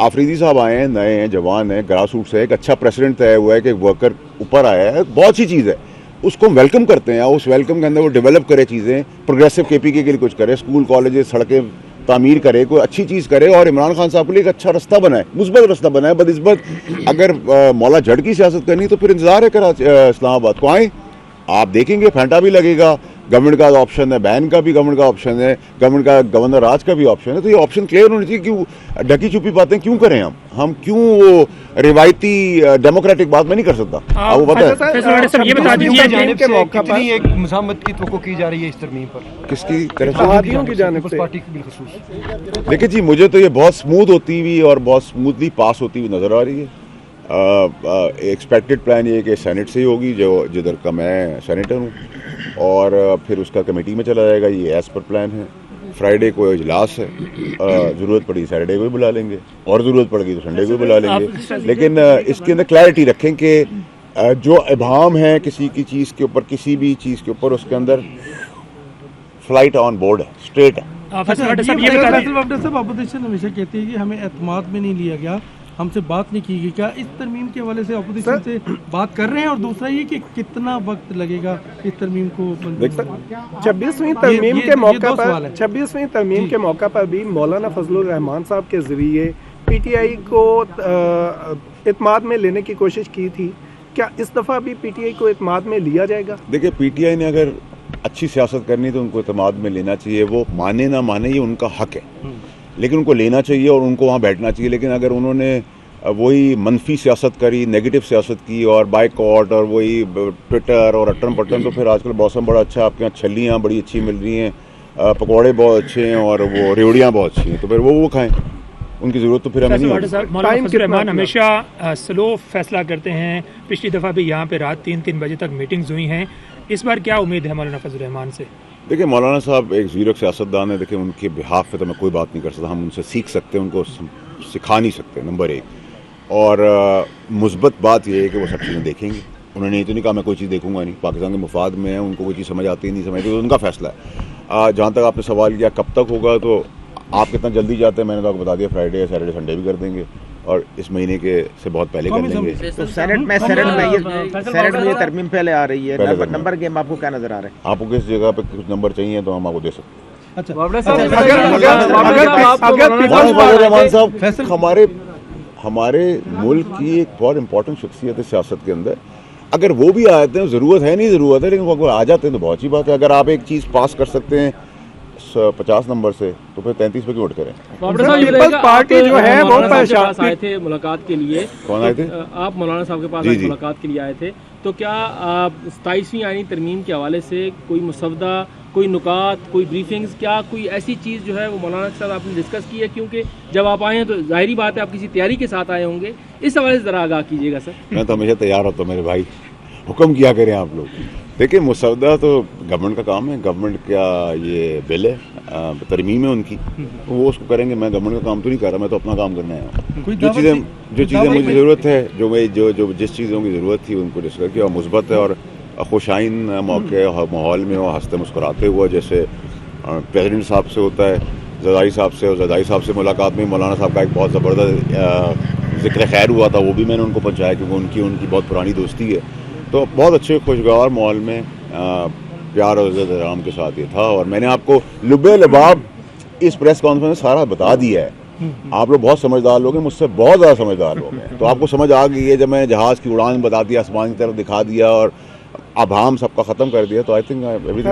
आफरीदी साहब आए हैं, नए हैं, जवान हैं, ग्रास रूट से एक अच्छा प्रेसिडेंट तय हुआ है कि वर्कर ऊपर आया है, बहुत सी चीज़ है, उसको हम वेलकम करते हैं। उस वेलकम के अंदर वो डेवलप करे चीज़ें, प्रोग्रेसिव केपीके के लिए कुछ करे, स्कूल कॉलेजेस सड़कें तामीर करे, कोई अच्छी चीज़ करे और इमरान खान साहब के लिए एक अच्छा रास्ता बनाए, मुस्बत रास्ता बनाए। बदनिस्बत अगर मौला जड़ की सियासत करनी तो फिर इंतजार है कराची इस्लामाबाद को आएँ, आप देखेंगे फेंटा भी लगेगा, गवर्नमेंट का ऑप्शन है, बैन का भी गवर्नमेंट का ऑप्शन है, गवर्नमेंट का गवर्नर राज का भी ऑप्शन है। तो ये ऑप्शन क्लियर होनी चाहिए। क्यों ढकी छुपी बातें क्यों करें हम क्यों वो रिवायती डेमोक्रेटिक बात में नहीं कर सकता? वो पता है ये बता दीजिए के मौका पर एक मुज़ाहमत की तवक्को की जा रही है इस तरमीम पर, किसकी तरफ से? देखिए जी, मुझे तो ये बहुत स्मूथ होती हुई और बहुत स्मूथली पास होती हुई नज़र आ रही है। एक्सपेक्टेड प्लान ये कि सेनेट से ही होगी, जो जिधर का मैं सेनेटर हूँ, और फिर उसका कमेटी में चला जाएगा। ये एज पर प्लान है। फ्राइडे को इजलास है, ज़रूरत पड़ी सैटरडे को भी बुला लेंगे और ज़रूरत पड़ेगी तो संडे को भी बुला लेंगे। लेकिन इसके अंदर क्लैरिटी रखें कि जो इबाम है किसी की चीज़ के ऊपर, किसी भी चीज़ के ऊपर, उसके अंदर फ्लाइट ऑन बोर्ड है, स्ट्रेट है। अपोजिशन हमेशा कहती है कि हमें एतमाद में नहीं लिया गया, हमसे बात नहीं की गई। क्या इस तरमीम के हवाले से अपोजिशन से बात कर रहे हैं? और दूसरा ये कि कितना वक्त लगेगा इस तरमीम को? 26वीं तरमीम के मौका पर 26वीं तरमीम के मौका पर भी मौलाना फजलुर रहमान साहब के जरिए पीटीआई को इत्माद में लेने की कोशिश की थी। क्या इस दफ़ा भी पीटीआई को इत्माद में लिया जाएगा? देखिए, पीटीआई ने अगर अच्छी सियासत करनी तो उनको इत्माद में लेना चाहिए। वो माने ना माने ये उनका हक है, लेकिन उनको लेना चाहिए और उनको वहाँ बैठना चाहिए। लेकिन अगर उन्होंने वही मनफी सियासत करी, नेगेटिव सियासत की और बाइकआउट और वही ट्विटर और अटन पटन, तो फिर आजकल मौसम बड़ा अच्छा, आपके यहाँ छल्लियाँ बड़ी अच्छी मिल रही हैं, पकौड़े बहुत अच्छे हैं और वो रेवड़ियाँ बहुत अच्छी हैं, तो फिर वो खाएं। उनकी ज़रूरत तो फिर हमें नहीं होगी। मौलाना फजलुर रहमान हमेशा स्लो फैसला करते हैं। पिछली दफ़ा भी यहाँ पे रात 3 बजे तक मीटिंग्स हुई हैं। इस बार क्या उम्मीद है मौलाना फजलुर रहमान से? देखिए, मौलाना साहब एक ज़ीरो सियासतदान है। देखिए, उनके बिहाफ पे तो मैं कोई बात नहीं कर सकता। हम उनसे सीख सकते हैं, उनको सिखा नहीं सकते, नंबर एक। और मुस्बत बात यह है कि वो सब चीज़ें देखेंगे। उन्होंने ये तो नहीं कहा मैं कोई चीज़ देखूंगा नहीं, पाकिस्तान के मुफाद में है, उनको कोई चीज़ समझ आती नहीं समझती, तो उनका फैसला है। जहाँ तक आपने सवाल किया कब तक होगा, तो आप कितना जल्दी जाते हैं मैंने तो आपको बता दिया, फ्राइडे सैटरडे संडे भी कर देंगे और इस महीने के से बहुत पहले कर लेंगे। तो सेनेट में ये तरमीम पहले आ रही है, नंबर गेम आपको क्या नजर आ रहा है? आपको किस जगह पे कुछ नंबर चाहिए तो हम आपको दे सकते हैं। अच्छा, रहमान साहब हमारे मुल्क की एक बहुत इंपॉर्टेंट शख्सियत है सियासत के अंदर। अगर वो भी आ जाते हैं, ज़रूरत है नहीं ज़रूरत है, लेकिन वो आ जाते हैं तो बहुत अच्छी बात है। अगर आप एक चीज़ पास कर सकते हैं 50 नंबर से, तो फिर 33 पे क्यों वोट करें? पीपल्स पार्टी जो है वो आए थे मुलाकात के लिए। कौन आए थे? आप मौलाना साहब के पास मुलाकात के लिए आए थे, तो क्या 27वीं आईनी तरमीम के हवाले से कोई मुसवदा, कोई नुकात, कोई ब्रीफिंग्स, क्या कोई ऐसी चीज़ जो है वो मौलाना के साथ आपने डिस्कस की है? क्योंकि जब आप आए हैं तो जाहिर बात है आप किसी तैयारी के साथ आए होंगे, इस हवाले से ज़रा आगाह कीजिएगा सर। मैं तो हमेशा तैयार होता हूँ मेरे भाई, हुक्म किया करें आप लोग। देखिए, मुसवदा तो गवर्नमेंट का काम है, गवर्नमेंट का ये बिल है, तरमीम है उनकी, तो वो उसको करेंगे। मैं गवर्नमेंट का काम तो नहीं कर रहा, मैं तो अपना काम करने आया हूँ। जो चीज़ें मुझे ज़रूरत है, जो जिस चीज़ों की ज़रूरत थी उनको डिस्कस किया। मुस्बत है और खुशाइन मौके माहौल में वो हंसते मुस्कुराते हुआ, जैसे प्रेसिडेंट साहब से होता है, ज़रदारी साहब से, और ज़रदारी साहब से मुलाकात में मौलाना साहब का एक बहुत ज़बरदस्त ज़िक्र खैर हुआ था, वो भी मैंने उनको पहुँचाया क्योंकि उनकी बहुत पुरानी दोस्ती है। तो बहुत अच्छे खुशगवार माहौल में प्यार और इज़्ज़त आराम के साथ ये था। और मैंने आपको लुबे लबाब इस प्रेस कॉन्फ्रेंस में सारा बता दिया है। आप लोग बहुत समझदार लोग हैं, मुझसे बहुत ज़्यादा समझदार लोग हैं, तो आपको समझ आ गई है। जब मैंने जहाज़ की उड़ान बता दिया, आसमान की तरफ दिखा दिया और आभाम सबका ख़त्म कर दिया, तो आई थिंक